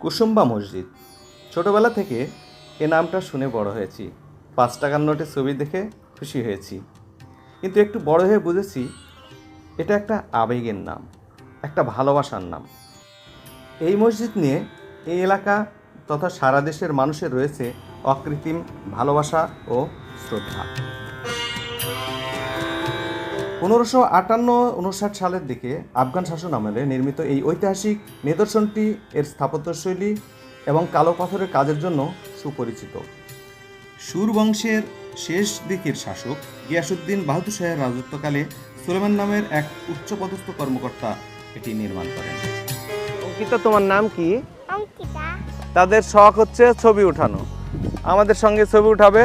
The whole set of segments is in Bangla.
কুসুম্বা মসজিদ। ছোটোবেলা থেকে এ নামটা শুনে বড় হয়েছি। 5 টাকার নোটের ছবি দেখে খুশি হয়েছি, কিন্তু একটু বড় হয়ে বুঝেছি এটা একটা আবেগের নাম, একটা ভালোবাসার নাম। এই মসজিদ নিয়ে এই এলাকা তথা সারা দেশের মানুষের রয়েছে অকৃত্রিম ভালোবাসা ও শ্রদ্ধা। 1558-59 সালের দিকে আফগান শাসন আমলে নির্মিত এই ঐতিহাসিক নিদর্শনটি এর স্থাপত্যশৈলী এবং কালো পাথরের কাজের জন্য সুপরিচিত। সুর বংশের শেষ দিকের শাসক গিয়াসউদ্দিন বাহাদুর শাহের রাজত্বকালে সুলেমান নামের এক উচ্চপদস্থ কর্মকর্তা এটি নির্মাণ করেন। অঙ্কিতা, তোমার নাম কি? অঙ্কিতা। তাদের শখ হচ্ছে ছবি উঠানো, আমাদের সঙ্গে ছবি উঠাবে।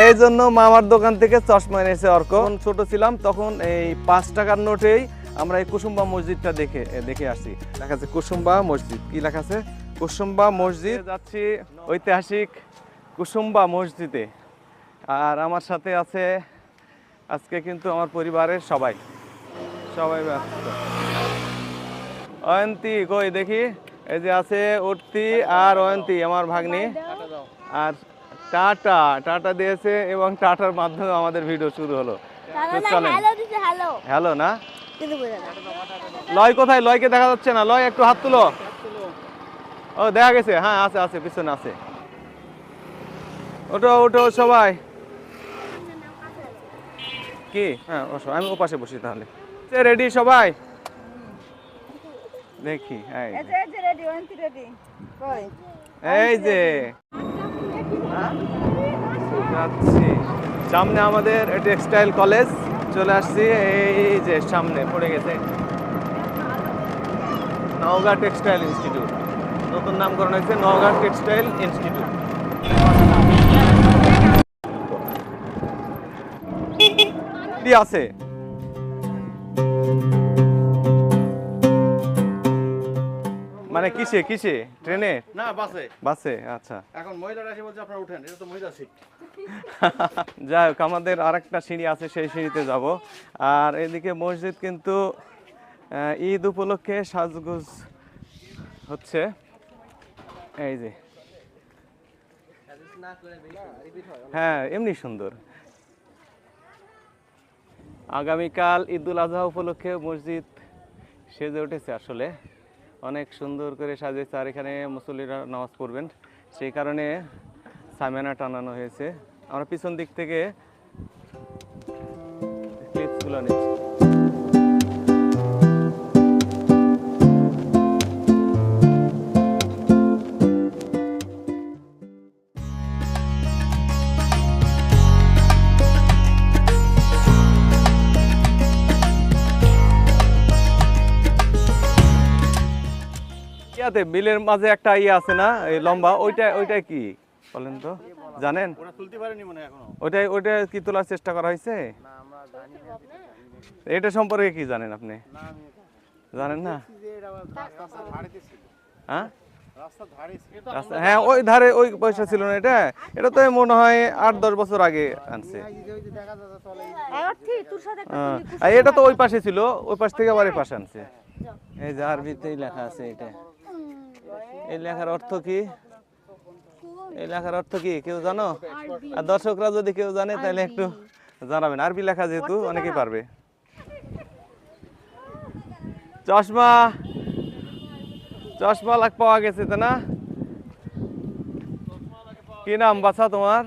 এই জন্য মামার দোকান থেকে চশমা এনেছে অর্ক। ছোট ছিলাম তখন এই 5 টাকার নোটেই আমরা এই কুসুম্বা মসজিদটা দেখে আসি। লেখা আছে কুসুম্বা মসজিদ। কি লেখা আছে? কুসুম্বা মসজিদ। যাচ্ছি ঐতিহাসিক কুসুম্বা মসজিদে, আর আমার সাথে আছে আজকে কিন্তু আমার পরিবারের সবাই ব্যস্ত। অয়ন্তী কই দেখি? এই যে আছে উঠতি আর অয়ন্তী আমার ভাগ্নি। আর টাটা দিয়েছে এবং টাটার মাধ্যমে আমাদের ভিডিও শুরু হলো। হ্যালো না? লয় কোথায়? লয়কে দেখা যাচ্ছে না। লয় একটু হাত তুলো। ও দেখা গেছে, হ্যাঁ আছে পিছনে আছে। ওঠো সবাই। কি? হ্যাঁ আমি ও পাশে বসি তাহলে। রেডি সবাই? দেখি এই যে যাচ্ছি সামনে আমাদের টেক্সটাইল কলেজ চলে আসছি। এই যে সামনে পড়ে গেছে নওগাঁ টেক্সটাইল ইনস্টিটিউট, নতুন নামকরণ হয়েছে নওগাঁ টেক্সটাইল ইনস্টিটিউট। কি আছে? মানে কিসে ট্রেনে না বাসে? আচ্ছা, এখন মহিলারা এসে বলছে আপনারা উঠেন, এটা তো মহিলা সিট। যাই হোক, আমাদের আরেকটা সিঁড়ি আছে, সেই সিঁড়িতে যাব। আর এদিকে মসজিদ কিন্তু ঈদ উপলক্ষে সাজগোজ হচ্ছে। এই যে হ্যাঁ এমনি সুন্দর। আগামীকাল ঈদুল আজহা উপলক্ষে মসজিদ সেজে উঠেছে, আসলে অনেক সুন্দর করে সাজিয়েছে। আর এখানে মুসল্লিরা নামাজ পড়বেন, সেই কারণে সামিয়ানা টানানো হয়েছে। আমরা পিছন দিক থেকে ক্লিপসগুলো নিচ্ছি। বিলের মাঝে একটা ইয়ে আছে না, এই লম্বা, ওইটা কি বলেন তো? জানেন? ওইটা কি তোলার চেষ্টা করা হয়েছে? এটা সম্পর্কে কি জানেন আপনি? জানেন না? হ্যাঁ ওই ধারে ওই পয়সা ছিল না। এটা তো মনে হয় 8-10 বছর আগে আনছে। এটা তো ওই পাশে ছিল, ওই পাশ থেকে আবার এই পাশে আনছে। এই যে আরবিতেই লেখা আছে এটা। এই লেখার অর্থ কি? এই লেখার অর্থ কি কেউ জানো? আর দর্শকরা যদি কেউ জানে তাহলে একটু জানাবেন। আরবি লেখা যেহেতু অনেকেই পারবে। চশমা পাওয়া গেছে তো না? কি নাম বাছা তোমার?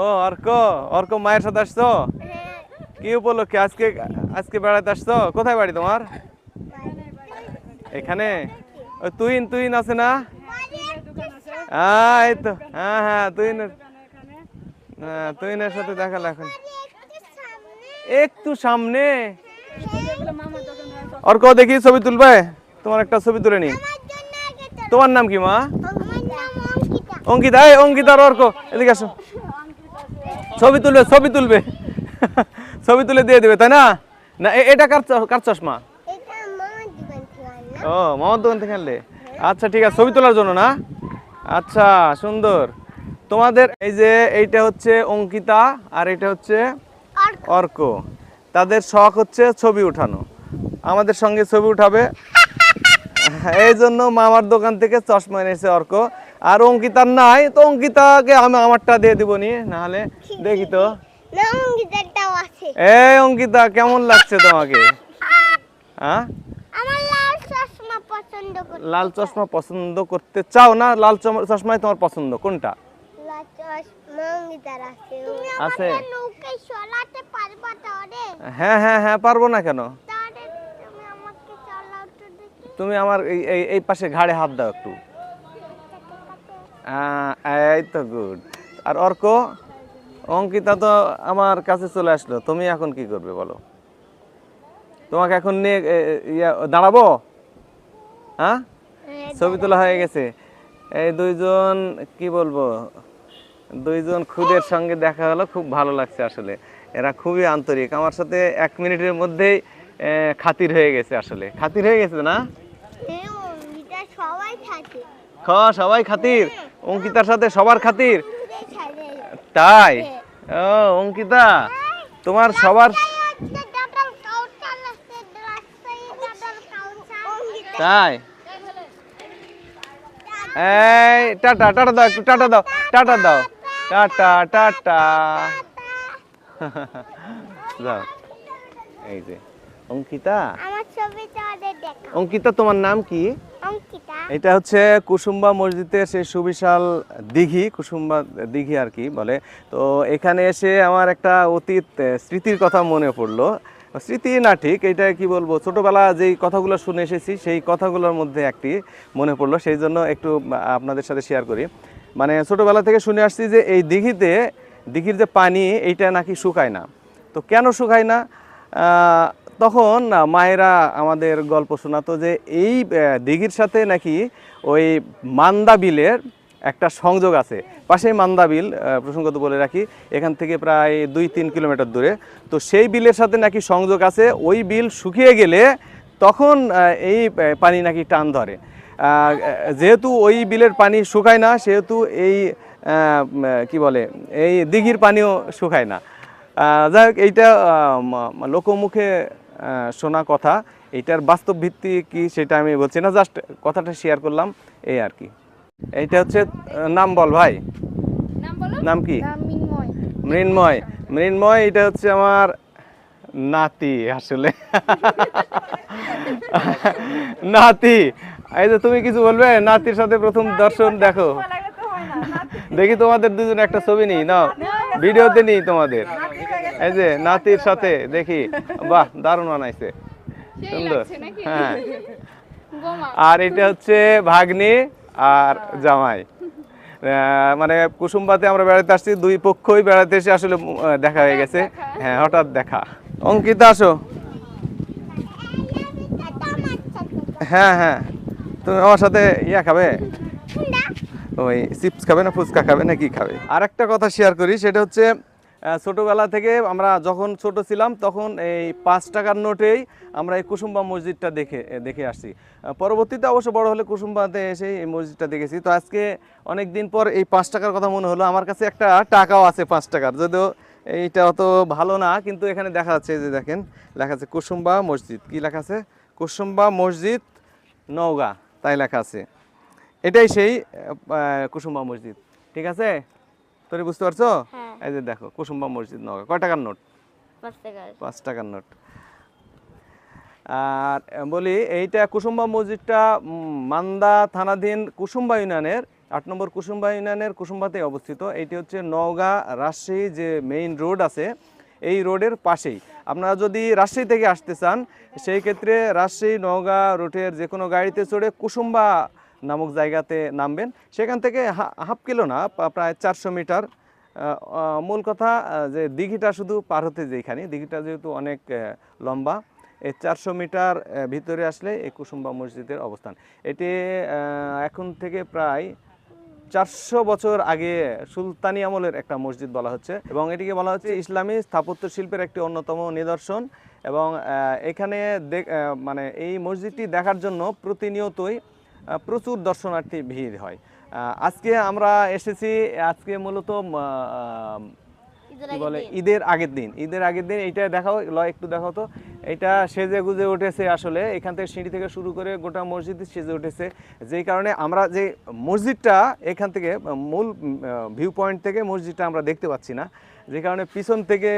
ও অর্ক। মায়ের সাথে আসছো? কি উপলক্ষে আজকে বেড়াতে আসছো? কোথায় বাড়ি তোমার? এখানে তুইন আছে না? এই তো হ্যাঁ তুইনের সাথে দেখা এখন একটু সামনে। অর্ক দেখি ছবি তুলবে? তোমার একটা ছবি তুলে নি। তোমার নাম কি মা? অঙ্কিতা। অঙ্কিতার অর্ক এদিকে আসো, ছবি তুলবে ছবি তুলে দিয়ে দেবে, তাই না? না এটা কার চশমা? ও মামার দোকান থেকে আনলে? আচ্ছা ঠিক আছে, ছবি তোলার জন্য না? আচ্ছা সুন্দর। তোমাদের এই যে এইটা হচ্ছে অঙ্কিতা আর এটা হচ্ছে অর্ক। তাদের শখ হচ্ছে ছবি উঠানো, আমাদের সঙ্গে ছবি উঠাবে। এই জন্য মামার দোকান থেকে চশমা এনেছে অর্ক। আর অঙ্কিতার নাই, তো অঙ্কিতাকে আমি আমারটা দিয়ে দিব নি, নাহলে দেখি তো। এই অঙ্কিতা, কেমন লাগছে তোমাকে? হ্যাঁ, লাল চশমা পছন্দ করতে চাও না? লাল চশমাই তোমার পছন্দ, কোনটা আছে? হ্যাঁ হ্যাঁ হ্যাঁ, পারবো না কেন? তুমি আমার এই পাশে ঘাড়ে হাত দাও একটু। এই তো গুড। আর অর্ক, অঙ্কিতা তো আমার কাছে চলে আসলো, তুমি এখন কি করবে বলো? তোমাকে এখন নিয়ে দাঁড়াবো? হ্যাঁ, ছবি তোলা হয়ে গেছে। এই দুইজন কি বলবো, দুইজন খুদের সঙ্গে দেখা হলো, খুব ভালো লাগছে আসলে। এরা খুবই আন্তরিক, আমার সাথে 1 মিনিটের মধ্যেই খাতির হয়ে গেছে। আসলে খাতির হয়ে গেছে না? সবাই খাতির, অঙ্কিতার সাথে সবার খাতির। তাই? ও অঙ্কিতা, তোমার সবার তাই? এই টাটা, টাটা দাও, একটু টাটা দাও, টাটা দাও, টাটা টাটা। যাও। এই যে অঙ্কিতা, অঙ্কিতা তোমার নাম কি? এটা হচ্ছে কুসুম্বা মসজিদের সেই সুবিশাল দিঘি, কুসুম্বা দিঘি আর কি বলে। তো এখানে এসে আমার একটা অতীত স্মৃতির কথা মনে পড়লো। স্মৃতি না ঠিক, এটা কি বলবো, ছোটবেলা যেই কথাগুলো শুনে এসেছি সেই কথাগুলোর মধ্যে একটি মনে পড়লো, সেই জন্য একটু আপনাদের সাথে শেয়ার করি। মানে ছোটবেলা থেকে শুনে আসছি যে এই দিঘির যে পানি এইটা নাকি শুকায় না। তো কেন শুকায় না? তখন মায়েরা আমাদের গল্প শোনাতো যে এই দিঘির সাথে নাকি ওই মান্দা বিলের একটা সংযোগ আছে। পাশেই মান্দা বিল, প্রসঙ্গত বলে রাখি, এখান থেকে প্রায় 2-3 কিলোমিটার দূরে। তো সেই বিলের সাথে নাকি সংযোগ আছে, ওই বিল শুকিয়ে গেলে তখন এই পানি নাকি টান ধরে। যেহেতু ওই বিলের পানি শুকায় না, সেহেতু এই কি বলে, এই দিঘির পানিও শুকায় না। যাই হোক, এইটা লোকমুখে শোনা কথা, এইটার বাস্তব ভিত্তি কি সেটা আমি বলছি না, জাস্ট কথাটা শেয়ার করলাম, এই আর কি। এইটা হচ্ছে, নাম বল ভাই, নাম কি? মৃন্ময়। মৃন্ময়, এটা হচ্ছে আমার নাতি আসলে। নাতি। এই যে তুমি কিছু বলবে? নাতির সাথে প্রথম দর্শন দেখো, দেখি তোমাদের দুজন একটা ছবি নিই, নাও ভিডিওতে নিই তোমাদের। এই যে নাতির সাথে দেখি, বাহ দারুণ বানাইছে, সুন্দর। হ্যাঁ, আর এটা হচ্ছে ভাগ্নি আর জামাই। মানে কুসুম্বাতে আমরা বেড়াতে আসছি, দুই পক্ষই বেড়াতে এসে আসলে দেখা হয়ে গেছে। হ্যাঁ, হঠাৎ দেখা। অঙ্কিতা আসো। হ্যাঁ হ্যাঁ, তুমি আমার সাথে খাবে, ওই চিপস খাবে না ফুচকা খাবে না কি খাবে? আর একটা কথা শেয়ার করি, সেটা হচ্ছে ছোটবেলা থেকে আমরা যখন ছোট ছিলাম তখন এই 5 টাকার নোটেই আমরা এই কুসুম্বা মসজিদটা দেখে আসছি। পরবর্তীতে অবশ্য বড় হলে কুসুম্বাতে এসে এই মসজিদটা দেখেছি। তো আজকে অনেক দিন পর এই 5 টাকার কথা মনে হলো। আমার কাছে একটা টাকাও আছে 5 টাকার, যদিও এইটা অত ভালো না, কিন্তু এখানে দেখা যাচ্ছে, যে দেখেন লেখা আছে কুসুম্বা মসজিদ। কি লেখা আছে? কুসুম্বা মসজিদ নওগাঁ, তাই লেখা আছে। এটাই সেই কুসুম্বা মসজিদ, ঠিক আছে? তুমি বুঝতে পারছো? এই যে দেখো, কুসুম্বা মসজিদ নওগাঁ। কয় টাকার নোট? 5 টাকার নোট। আর বলি, এইটা কুসুম্বা মসজিদটা মান্দা থানাধীন কুসুম্বা ইউনিয়নের 8 নম্বর কুসুম্বা ইউনিয়নের কুসুম্বাতে অবস্থিত। এইটি হচ্ছে নওগাঁ রাজশাহী যে মেইন রোড আছে, এই রোডের পাশেই। আপনারা যদি রাজশাহী থেকে আসতে চান, সেই ক্ষেত্রে রাজশাহী নওগাঁ রুটের যে কোনো গাড়িতে চড়ে কুসুম্বা নামক জায়গাতে নামবেন। সেখান থেকে হাফ কিলো না, প্রায় 400 মিটার। মূল কথা যে দিঘিটা শুধু পার হতে, যেখানে দিঘিটা যেহেতু অনেক লম্বা, এই 400 মিটার ভিতরে আসলে এই কুসুম্বা মসজিদের অবস্থান। এটি এখন থেকে প্রায় 400 বছর আগে সুলতানি আমলের একটা মসজিদ বলা হচ্ছে, এবং এটিকে বলা হচ্ছে ইসলামী স্থাপত্য শিল্পের একটি অন্যতম নিদর্শন। এবং এখানে মানে এই মসজিদটি দেখার জন্য প্রতিনিয়তই প্রচুর দর্শনার্থী ভিড় হয়। আজকে আমরা এসেছি, আজকে মূলত কি বলে ঈদের আগের দিন এইটা দেখাও একটু দেখাও তো। এটা সেজে গুজে উঠেছে আসলে, এখান থেকে সিঁড়ি থেকে শুরু করে গোটা মসজিদ সেজে উঠেছে, যেই কারণে আমরা যে মসজিদটা এখান থেকে মূল ভিউ পয়েন্ট থেকে মসজিদটা আমরা দেখতে পাচ্ছি না, যে কারণে পিছন থেকে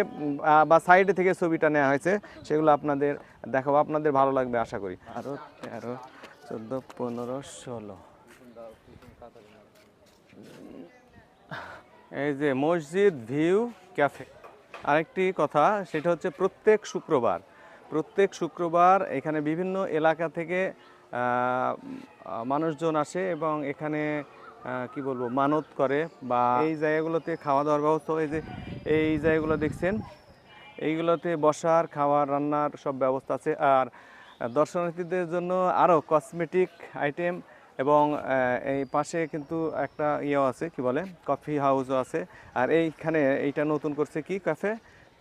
বা সাইডে থেকে ছবিটা নেওয়া হয়েছে, সেগুলো আপনাদের দেখাবো, আপনাদের ভালো লাগবে আশা করি। আরও 13, 14, 15, 16 এই যে মসজিদ ভিউ ক্যাফে। আরেকটি কথা সেটা হচ্ছে প্রত্যেক শুক্রবার এখানে বিভিন্ন এলাকা থেকে মানুষজন আসে এবং এখানে কি বলবো মানত করে, বা এই জায়গাগুলোতে খাওয়া দাওয়ার ব্যবস্থা, এই জায়গাগুলো দেখছেন, এইগুলোতে বসার খাওয়ার রান্নার সব ব্যবস্থা আছে। আর দর্শনার্থীদের জন্য আরও কসমেটিক আইটেম এবং এই পাশে কিন্তু একটা ইয়েও আছে, কি বলে কফি হাউসও আছে। আর এইখানে এইটা নতুন করছে কি ক্যাফে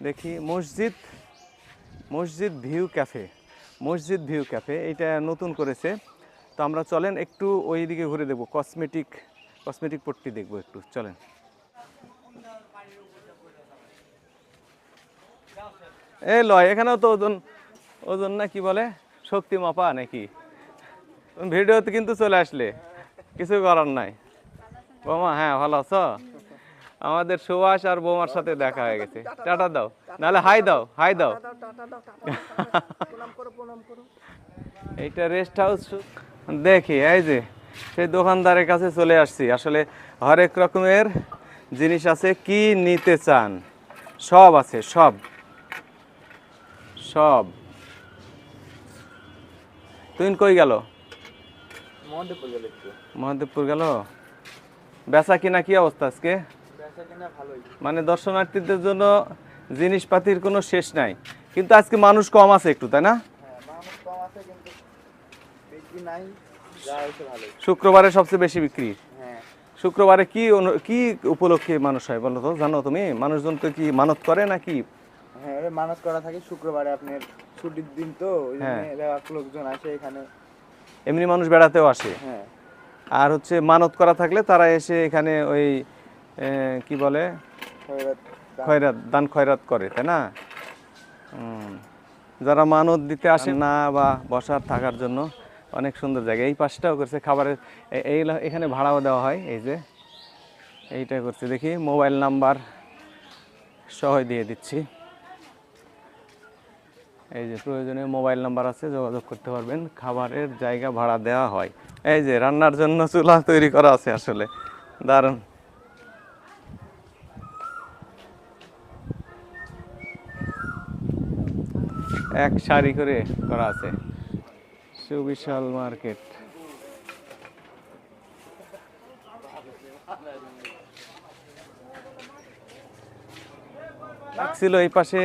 দেখি, মসজিদ ভিউ ক্যাফে এইটা নতুন করেছে। তো আমরা চলেন একটু ওই দিকে ঘুরে দেখবো, কসমেটিক পট্টি দেখবো একটু, চলেন। এই লয় এখানেও তো ওজন না কি বলে শক্তি মাপা নাকি, ভিডিওতে কিন্তু চলে আসলে কিছু করার নাই। বৌমা হ্যাঁ ভালো আছো? আমাদের সুভাষ আর বৌমার সাথে দেখা হয়ে গেছে, টাটা দাও, নাহলে হাই দাও। এইটা রেস্ট হাউস দেখি, এই যে সেই দোকানদারের কাছে চলে আসছি। আসলে হরেক রকমের জিনিস আছে, কি নিতে চান সব আছে, সব তুই কই গেল? মহাদেবপুর গেল। বেচা কিনা কি অবস্থা আজকে? মানে দর্শনার্থীদের জন্য জিনিসপাতির কোনো শেষ নাই, কিন্তু আজকে মানুষ কম আছে একটু, তাই না? শুক্রবারে সবচেয়ে বেশি বিক্রি। শুক্রবারে কি উপলক্ষে মানুষ হয় বলো তো, জানো তুমি? মানুষজন তো কি মানত করে নাকি? হ্যাঁ মানত করা থাকে শুক্রবারে, আপনার ছুটির দিন তো ওই জন্য লোকজন আসে এখানে, এমনি মানুষ বেড়াতেও আসে। হ্যাঁ আর হচ্ছে মানত করা থাকলে তারা এসে এখানে ওই কি বলে খয়রাত করে, তাই না? যারা মানত দিতে আসে না বা বসার থাকার জন্য অনেক সুন্দর জায়গা। এই পাশটাও করছে খাবারের, এখানে ভাড়াও দেওয়া হয়। এই যে এইটা করছে, দেখি মোবাইল নাম্বার সহ দিয়ে দিচ্ছি। এই যে প্রয়োজনীয় মোবাইল নাম্বার আছে, যোগাযোগ করতে পারবেন। খাবারের জায়গা ভাড়া দেওয়া হয়। এই যে রান্নার জন্য চুলা তৈরি করা আছে, আসলে দারুণ। এক সারি করে করা আছে, সুবিশাল মার্কেট। ছিল এই পাশে,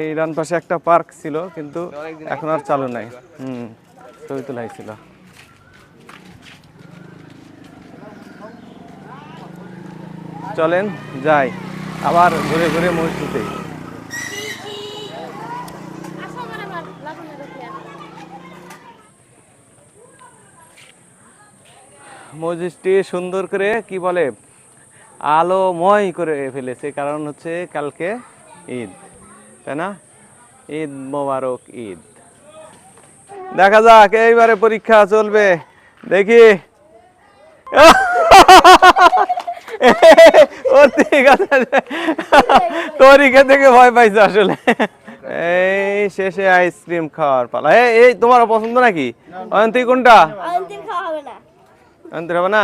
এই ডান পাশে একটা পার্ক ছিল, কিন্তু এখন আর চালু নাই। ছবি তোলা হয়েছিল। চলেন যাই আবার ঘুরে ঘুরে মসজিদে। মসজিদটি সুন্দর করে কি বলে আলোময় করে ফেলেছে, কারণ হচ্ছে কালকে ঈদ, তাই না? ঈদ মোবারক ঈদ। দেখা যাক, এইবারে পরীক্ষা চলবে, দেখি। তরিকা থেকে ভয় পাইছে আসলে। এই শেষে আইসক্রিম খাওয়ার পালা। এই তোমার পছন্দ নাকি? অয়ন্তী কোনটা? অয়ন্তী হবে না?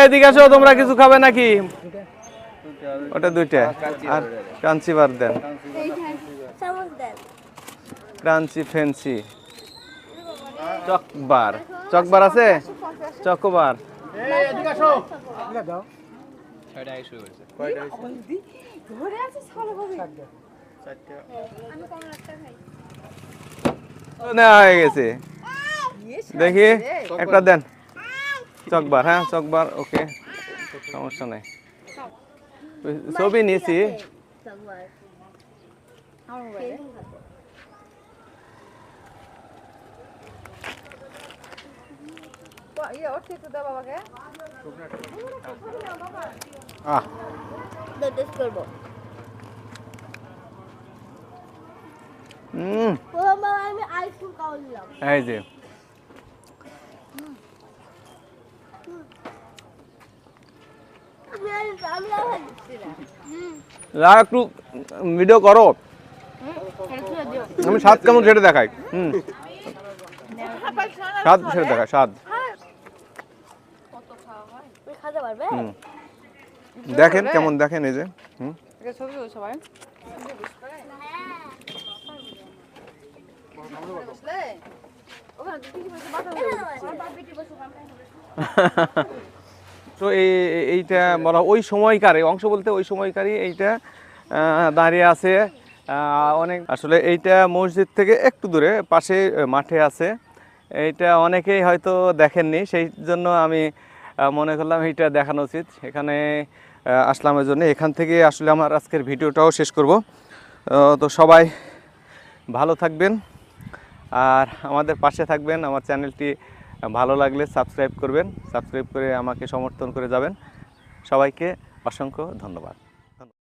এদিকে আসো, তোমরা কিছু খাবে নাকি? ওটা দুইটা, আর ক্রাঞ্চি বার দেন, ক্রাঞ্চি ফ্যান্সি চকবার আছে, চকোবার। নেওয়া হয়ে গেছে, দেখি একটা দেন চকবার। হ্যাঁ চকবার, ওকে, সমস্যা নাই। ছবি নিয়েছি। আহ টেস্ট করবো আমি আইসক্রিম খাওয়া দিলাম এই যে আমি আর খাচ্ছি না একটু ভিডিও করো আমি স্বাদ কেমন সেটা দেখাই স্বাদ সেটা দেখাই স্বাদ খাতে পারবে দেখেন কেমন দেখেন এই যে তো এইটা বলা ওই সময়কারে অংশ বলতে ওই সময়কারই এইটা দাঁড়িয়ে আছে অনেক আসলে এইটা মসজিদ থেকে একটু দূরে পাশে মাঠে আছে এইটা অনেকেই হয়তো দেখেননি সেই জন্য আমি মনে করলাম এইটা দেখানো উচিত এখানে আসলামের জন্য এখান থেকে আসলে আমার আজকের ভিডিওটাও শেষ করব তো সবাই ভালো থাকবেন আর আমাদের পাশে থাকবেন আমার চ্যানেলটি ভালো লাগলে সাবস্ক্রাইব করবেন সাবস্ক্রাইব করে আমাকে সমর্থন করে যাবেন সবাইকে অসংখ্য ধন্যবাদ